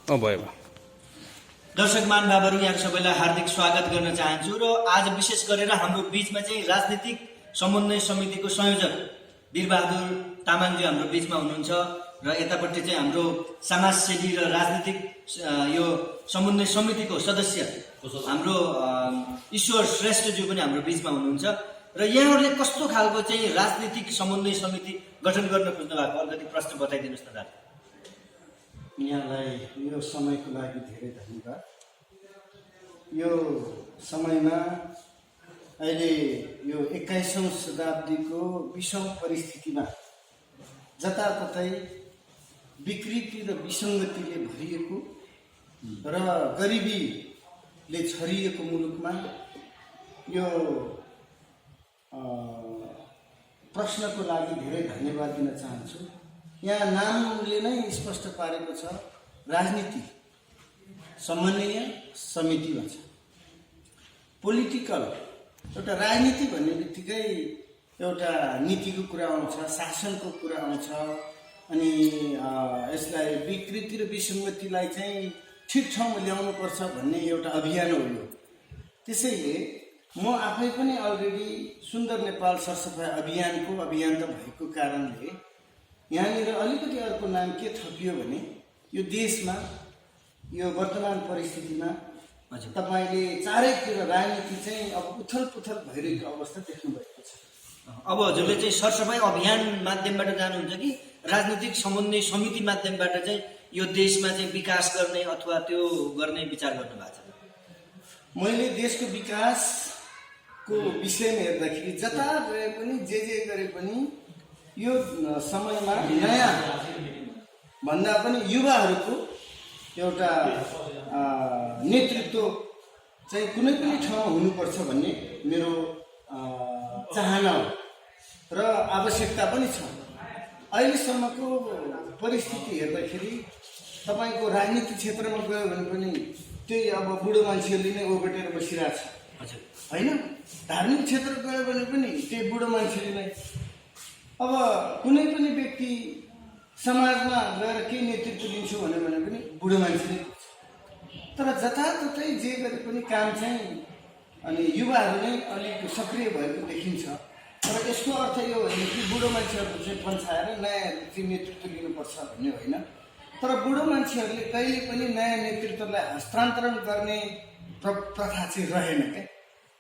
भयो। दर्शक महानुभावहरू यहाँ सबैलाई हार्दिक स्वागत गर्न चाहन्छु र आज विशेष गरेर हाम्रो बीचमा चाहिँ राजनीतिक समन्वय समितिको संयोजक वीरबहादुर तामाङजी हाम्रो बीचमा हुनुहुन्छ र यतापट्टि चाहिँ हाम्रो समाजसेवी र राजनीतिक यो समन्वय समितिको सदस्य हाम्रो ईश्वर श्रेष्ठज्यू पनि हाम्रो बीचमा हुनुहुन्छ र यहाँहरूले कस्तो खालको चाहिँ राजनीतिक समन्वय समिति गठन गर्न खोज्नु भएको अलिकति प्रश्न बताइदिनुहोस् न दाजु। यहाँलाई यो समयको लागि धेरै धन्यवाद। यो समयमा अहिले यो 21औं शताब्दीको विषम परिस्थितिमा जताततै विकृति र विसङ्गतिले भरिएको र गरिबीले छरिएको मुलुकमा यो प्रश्नको लागि धेरै धन्यवाद दिन चाहन्छु। यहाँ नामले नै स्पष्ट पारेको छ, राजनीति समन्वय समिति भन्छ। पोलिटिकल एउटा राजनीति भन्ने बित्तिकै एउटा नीतिको कुरा आउँछ, शासनको कुरा आउँछ, अनि यसलाई विकृति र विसङ्गतिलाई चाहिँ ठिक ठाउँमा ल्याउनुपर्छ भन्ने एउटा अभियान हो यो। त्यसैले म आफै पनि अलरेडी सुन्दर नेपाल सरसफाइ अभियानको अभियन्ता भएको कारणले यहाँनिर अलिकति अर्को नाम के थपियो भने यो देशमा यो वर्तमान परिस्थितिमा तपाईँले चारैतिर राजनीति चाहिँ अब उथल पुथल भइरहेको अवस्था देख्नु भएको छ। अब हजुरले चाहिँ सरसफाइ अभियान माध्यमबाट जानुहुन्छ कि राजनीतिक समन्वय समिति माध्यमबाट चाहिँ यो देशमा चाहिँ विकास गर्ने अथवा त्यो गर्ने विचार गर्नु भएको छ? मैले देशको विकासको विषयमा हेर्दाखेरि जता गए पनि जे गरे पनि यो समयमा नयाँ भन्दा पनि युवाहरूको एउटा नेतृत्व चाहिँ कुनै पनि ठाउँमा हुनुपर्छ भन्ने मेरो चाहना हो र आवश्यकता पनि छ। अहिलेसम्मको परिस्थिति हेर्दाखेरि तपाईँको राजनीतिक क्षेत्रमा गयो भने पनि त्यही अब बुढो मान्छेहरूले नै ओगटेर बसिरहेछ होइन। धार्मिक क्षेत्र गयो भने पनि त्यही बुढो मान्छेले नै। अब कुनै पनि व्यक्ति समाजमा गएर केही नेतृत्व दिन्छु भने पनि बुढो मान्छे। तर जताततै जे गरे पनि काम चाहिँ अनि युवाहरू नै अलिक सक्रिय भएको देखिन्छ। तर यसको अर्थ यो होइन कि बुढो मान्छेहरू चाहिँ पन्छाएर नयाँ चाहिँ नेतृत्व लिनुपर्छ भन्ने होइन। तर बुढो मान्छेहरूले कहिले पनि नयाँ नेतृत्वलाई हस्तान्तरण गर्ने प्रथा चाहिँ रहेन क्या।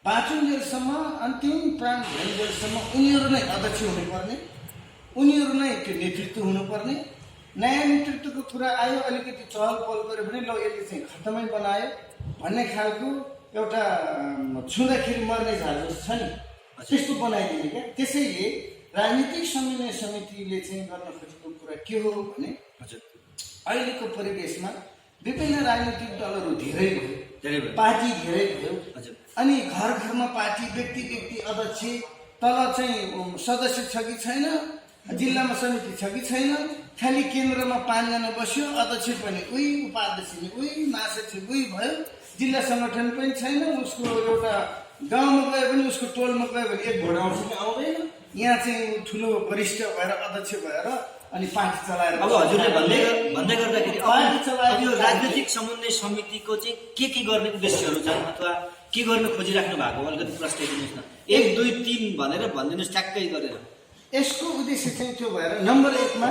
बाँचुन्जेलसम्म अन्तिम प्राण भइन्जेलसम्म उनीहरू नै अध्यक्ष हुनुपर्ने, उनीहरू नै त्यो नेतृत्व हुनुपर्ने। नयाँ नेतृत्वको कुरा आयो, अलिकति चहल पहल गऱ्यो भने ल यसले चाहिँ खत्तमै बनायो भन्ने खालको एउटा छुँदाखेरि मर्ने झार जस्तो छ नि, त्यस्तो बनाइदिने क्या। त्यसैले राजनीतिक समन्वय समितिले चाहिँ गर्न खोजेको कुरा के हो भने अहिलेको परिवेशमा विभिन्न राजनीतिक दलहरू धेरै भयो, पार्टी धेरै भयो, अनि घर घरमा पार्टी, व्यक्ति व्यक्ति अध्यक्ष, तल चाहिँ सदस्य छ कि छैन, जिल्लामा समिति छ कि छैन, खालि केन्द्रमा 5 जना बस्यो, अध्यक्ष पनि उही, उपाध्यक्ष पनि उही, महासचिव उही भयो, जिल्ला सङ्गठन पनि छैन। उसको एउटा गाउँमा गयो भने उसको टोलमा गयो भने एक भोट आउँछ कि आउँदैन। यहाँ चाहिँ ठुलो वरिष्ठ भएर अध्यक्ष भएर अनि पार्टी चलाएर अब हजुरले भन्दै गर्दाखेरि पार्टी चलाएर यो राजनीतिक समन्वय समितिको चाहिँ के गर्ने उद्देश्यहरू छन् अथवा के गर्न खोजिराख्नु भएको अलिकति प्रश्न दिनुहोस् न। 1 2 3 भनेर भनिदिनुहोस् ट्याक्कै गरेर। यसको उद्देश्य चाहिँ त्यो भएर नम्बर 1 मा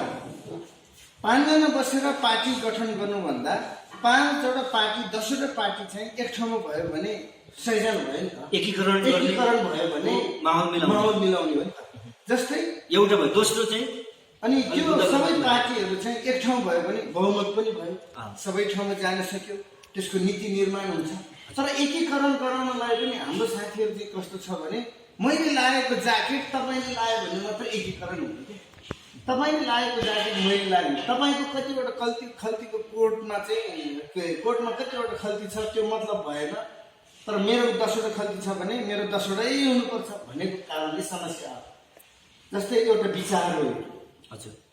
5 जना बसेर पार्टी गठन गर्नुभन्दा 5 वटा पार्टी 10 वटा पार्टी चाहिँ एक ठाउँमा भयो भने सैजन भयो नि त। एकीकरण भयो भने माहौल मिलाउने हो नि त। जस्तै एउटा भयो, दोस्रो चाहिँ अनि त्यो सबै पार्टीहरू चाहिँ एक ठाउँ भयो भने बहुमत पनि भयो, सबै ठाउँमा जान सक्यो, त्यसको नीति निर्माण हुन्छ। तर एकीकरण गराउनलाई पनि हाम्रो साथीहरू चाहिँ कस्तो छ भने मैले लागेको ज्याकेट तपाईँले लायो भने मात्र एकीकरण हुने कि तपाईँले लागेको ज्याकेट मैले लाग्ने, तपाईँको कतिवटा खल्तीको कोटमा चाहिँ कोटमा कतिवटा खल्ती छ त्यो मतलब भएन। तर मेरो 10 वटा खल्ती छ भने मेरो 10 वटै हुनुपर्छ भनेको कारणले समस्या आयो। जस्तै एउटा विचार हो,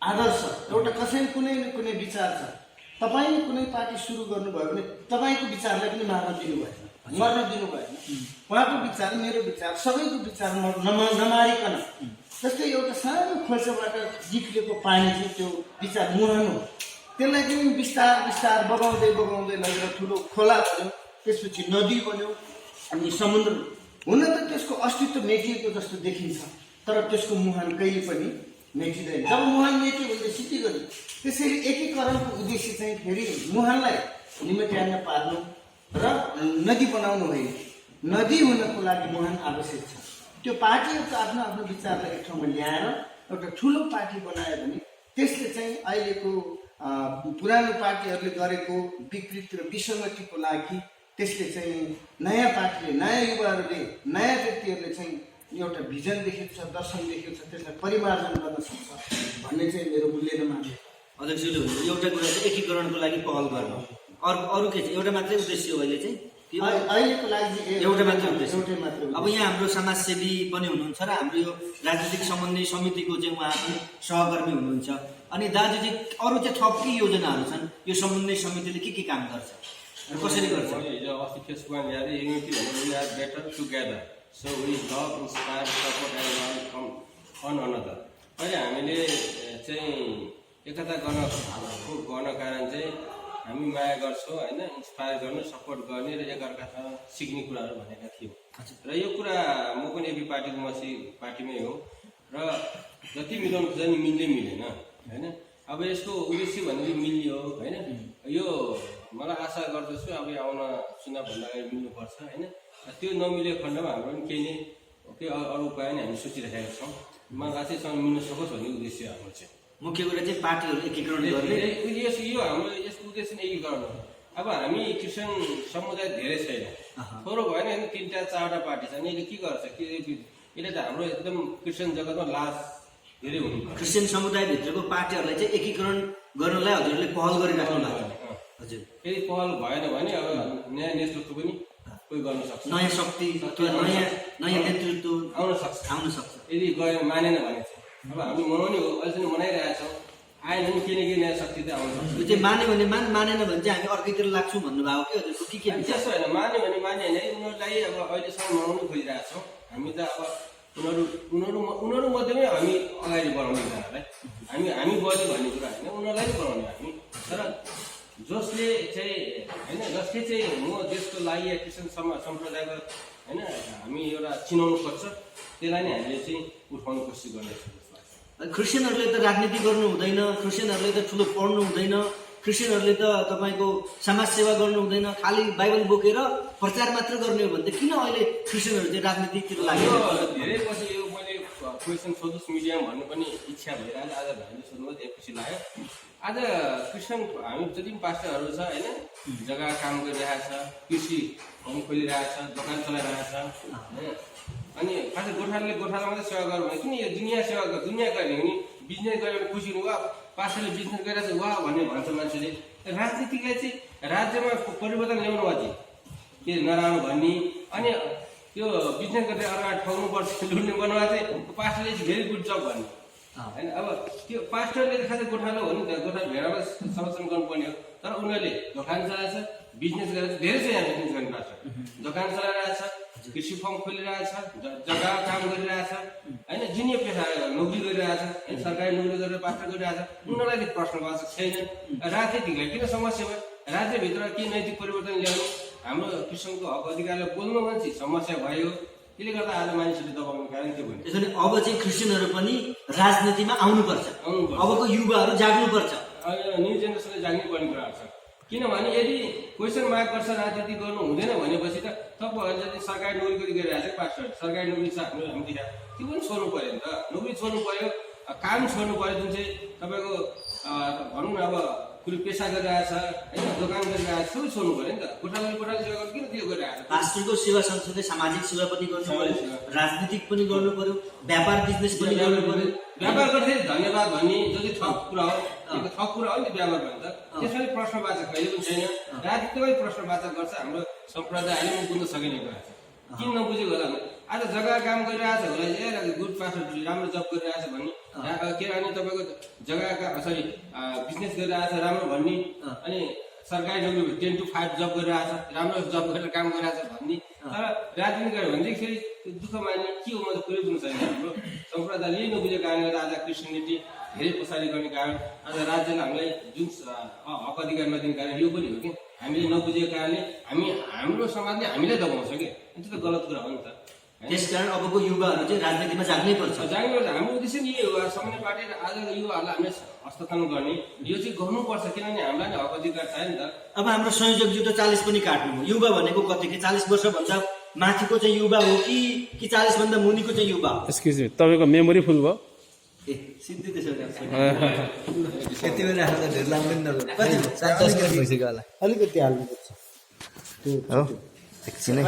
आदर्श एउटा कसैले कुनै न कुनै विचार छ, तपाईँले कुनै पार्टी सुरु गर्नुभयो भने तपाईँको विचारलाई पनि मर्न दिनु भएन। उहाँको विचार, मेरो विचार, सबैको विचार नमारिकन जस्तै एउटा सानो खोल्साबाट निक्लेको पानी चाहिँ त्यो विचार मुहान हो। त्यसलाई चाहिँ बिस्तार बिस्तार बगाउँदै बगाउँदै लगेर ठुलो खोला बन्यो, त्यसपछि नदी बन्यो, अनि समुद्र। हुन त त्यसको अस्तित्व मेटिएको जस्तो देखिन्छ, तर त्यसको मुहान कहिले पनि मेटिँदैन। जब मुहान मेट्यो भने सिद्धि गर्यो। त्यसैले एकीकरणको उद्देश्य चाहिँ फेरि मुहानलाई निमेट्याउन पार्नु र नदी बनाउनु होइन। नदी हुनको लागि मुहान आवश्यक छ। त्यो पार्टीहरूको आफ्नो आफ्नो विचारलाई एक ठाउँमा ल्याएर एउटा ठुलो पार्टी बनायो भने त्यसले चाहिँ अहिलेको पुरानो पार्टीहरूले गरेको विकृति र विसङ्गतिको लागि त्यसले चाहिँ नयाँ पार्टीले, नयाँ युवाहरूले, नयाँ व्यक्तिहरूले चाहिँ एउटा भिजन देखेको छ, दर्शन देखेको छ, त्यसलाई परिमार्जन गर्न सक्छ भन्ने चाहिँ मेरो मूल्य र मान्य। अध्यक्षले हुन्छ एउटा कुरा चाहिँ एकीकरणको लागि पहल गर्नु, अरू के चाहिँ एउटा मात्रै उद्देश्य हो अहिले चाहिँ अहिलेको लागि एउटा मात्रै उद्देश्य। एउटै मात्र। अब यहाँ हाम्रो समाजसेवी पनि हुनुहुन्छ र हाम्रो यो राजनीतिक समन्वय समितिको चाहिँ उहाँ पनि सहकर्मी हुनुहुन्छ। अनि दाजु चाहिँ अरू चाहिँ थप के योजनाहरू छन्, यो समन्वय समितिले के काम गर्छ र कसरी गर्छ? हिजो अस्ति फेसबुकमा ल्याएर युनिटी भनेर we are better together, so we love inspire support and learn from one another. अहिले हामीले चाहिँ एकता गर्न कारण चाहिँ हामी माया गर्छौँ होइन, इन्सपायर गर्ने, सपोर्ट गर्ने र एकअर्कासँग सिक्ने कुराहरू भनेका थियौँ। र यो कुरा म पनि एबी पार्टीको पार्टीमै हो र जति मिलाउनु खोज्दा नि मिलेन होइन। अब यसको उद्देश्य भनेको मिल्ने हो होइन। यो मलाई आशा गर्दछु अब आउन चुनावभन्दा अगाडि मिल्नुपर्छ होइन। त्यो नमिलेको खण्डमा हाम्रो पनि केही अरू उपाय नै हामी सोचिरहेका छौँ। मलाई चाहिँ मिल्न सकोस् भन्ने उद्देश्य हाम्रो चाहिँ। मुख्य कुरा चाहिँ पार्टीहरू एकीकरण गर्ने। यो हाम्रो यसको उद्देश्य नै एकीकरण हो। अब हामी क्रिस्चियन समुदाय धेरै छैन, थोरो भएन होइन, 3टा 4टा पार्टी छ। यसले के गर्छ कि यसले त हाम्रो एकदम क्रिस्चियन जगतमा लाज धेरै हुनु। क्रिस्चियन समुदायभित्रको पार्टीहरूलाई चाहिँ एकीकरण गर्नलाई हजुरहरूले पहल गरिराख्नु भएको छ। हजुर, यदि पहल भएन भने अब नयाँ नेतृत्व पनि कोही गर्न सक्छ, नयाँ शक्ति अथवा नयाँ नेतृत्व आउन सक्छ। यदि गएर मानेन भने चाहिँ अब हामी मनाउने हो, अहिलेसम्म मनाइरहेका छौँ। आएन भने केही न केही नयाँ शक्ति त आउन सक्छ। यो चाहिँ मान्यो भने मानेन भने चाहिँ हामी अर्कैतिर लाग्छौँ भन्नुभएको के हजुरको के विचार? त्यस्तो होइन, मान्यो भने माने होइन। उनीहरूलाई अब अहिलेसम्म मनाउनु खोजिरहेका छौँ हामी त। अब उनीहरू मध्येमै हामी अगाडि बढाउने उनीहरूलाई हामी बढ्यो भन्ने कुरा होइन, उनीहरूलाई नै बनाउने हामी। तर जसले चाहिँ म देशको लागि या क्रिस्चियन सम्प्रदायको होइन हामी एउटा चिनाउनु पर्छ, त्यसलाई नै हामीले चाहिँ उठाउनु कोसिस गर्नेछौँ। क्रिस्चियनहरूले त राजनीति गर्नु हुँदैन, क्रिस्चियनहरूले त ठुलो पढ्नु हुँदैन, क्रिस्चियनहरूले त तपाईँको समाजसेवा गर्नु हुँदैन, खालि बाइबल बोकेर प्रचार मात्र गर्ने हो भने त किन अहिले क्रिस्चियनहरू चाहिँ राजनीतितिर लाग्यो? धेरै पछि यो मैले क्वेसन सोधोस् मिडियामा भन्नु पनि इच्छा भइरहेको आज भाइले सोध्नु धेरै खुसी लाग्यो। आज क्रिस्चियन हामी जति पनि पास्टरहरू छ होइन, जग्गा काम गरिरहेछ, कृषि होम खोलिरहेछ, दोकान चलाइरहेछ होइन। अनि खासै गोर्खालीले गोर्खालाई मात्रै सेवा गर्यो भने किन यो दुनियाँ गर्ने भने बिजनेस गऱ्यो भने खुसी हुनु वा पास्टरले बिजनेस गरिरहेछ वा भन्ने भन्छ मान्छेले। राजनीतिलाई चाहिँ राज्यमा परिवर्तन ल्याउनु अझै के नराम्रो भन्ने, अनि त्यो बिजनेस गर्दै अरूलाई ठग्नुपर्छ, लुट्ने बनाउनु चाहिँ पास्टरले चाहिँ भेरी गुड जब भन्ने होइन। अब त्यो पास्टरले खासै गोर्खालो हो नि त, गोर्खा भेडामा संरक्षण गर्नुपर्ने हो। तर उनीहरूले दोकान चलाएछ, बिजनेस गरेर धेरै छ। यहाँ बिजनेस गर्ने पास्टर दोकान चलाइरहेछ, कृषि फर्म खोलिरहेछ, जग्गा काम गरिरहेछ होइन, जुनियर पेसा नोकरी गरिरहेछ होइन, सरकारी नोकरी गरेर पास्टर गरिरहेछ। उनीहरूलाई प्रश्नवाचक छैन। राजनीतिकलाई किन समस्या भयो? राज्यभित्र के नैतिक परिवर्तन ल्याउनु, हाम्रो क्रिस्चियनको हक अधिकारलाई बोल्नु मान्छे समस्या भयो। त्यसले गर्दा आज मानिसहरूले दबाउनु कारण के भयो? त्यसैले अब चाहिँ क्रिस्चियनहरू पनि राजनीतिमा आउनुपर्छ। अबको युवाहरू जाग्नुपर्छ। न्यू जेनेरेसनले जाग्नै पर्ने कुराहरू छ। किनभने यदि क्वेसन मार्क गर्छ राजनीति गर्नु हुँदैन भनेपछि त तपाईँहरूले जति सरकारी नोकरी गरिरहेको छ पास्टर, सरकारी नोकरी छ हामी देखा, त्यो पनि छोड्नु पऱ्यो नि त। नोकरी छोड्नु पऱ्यो, काम छोड्नु पऱ्यो, जुन चाहिँ तपाईँको भनौँ न अब कुनै पेसा गरिरहेछ होइन, दोकान गरिरहेछ, सबै छोड्नु पऱ्यो नि त। गोर्खाली सेवा गर्नु किन त्यो गरिरहेको? पास्टरको सेवा सँगसँगै सामाजिक सेवा पनि गर्नु पर्यो, राजनीतिक पनि गर्नु पर्यो, व्यापार बिजनेस पनि गर्नु पर्यो। व्यापार गर्दै धन्यवाद भन्ने जति थप कुरा हो, थप कुरा हो नि व्यापार भन्छ। त्यसमा प्रश्नवाचक कहिले पनि छैन। राजनीतिमै प्रश्नवाचक गर्छ हाम्रो सम्प्रदाय अहिले पनि बुझ्न सकिने कुरा छ। किन नबुझेको होला भने आज जग्गा काम गरिरहेछ होला, ए गुड पास्टर राम्रो जब गरिरहेछ भन्ने, के अनि तपाईँको जग्गा बिजनेस गरिरहेछ राम्रो भन्ने, अनि सरकारी नोकरी 10 to 5 जब गरिरहेछ, राम्रो जब गरेर काम गरिरहेछ भन्ने। तर राजनीति गऱ्यो भने चाहिँ फेरि दुःख मान्ने के हो, म त पुरै बुझ्नु छैन। हाम्रो सम्प्रदायले नबुझेको कारणले आज क्रिस्चियनिटी धेरै पछाडि गर्ने कारण आज राज्यले हामीलाई जुन हक अधिकार नदिने कारण यो पनि हो कि हामीले नबुझेको कारणले हाम्रो समाजले हामीलाई दबाउँछ कि त्यो त गलत कुरा हो नि त। त्यसकारण अबको युवाहरू चाहिँ राजनीतिमा जाग्नै पर्छ। जाने हाम्रो उद्देश्य नि यही हो, सामान्य पार्टी आजको युवाहरूलाई हामीले हस्तक्षेप गर्ने यो चाहिँ गर्नुपर्छ, किनभने हामीलाई हक अधिकार चाहियो नि त। अब हाम्रो संयोजकज्यू त 40 पनि काट्नु हो। युवा भनेको कति कि 40 वर्षभन्दा माथिको चाहिँ युवा हो कि 40 भन्दा मुनिको चाहिँ युवा हो? एक्सक्युज मी, तपाईँको मेमोरी फुल भयो? ए सिद्धि त्यसो यति बेला हाल्दा ढेर लामो पनि नगर्नु। कति 7-10 मिनट भइसक्यो होला। अलिकति हाल्नुपर्छ। हो एकछिनै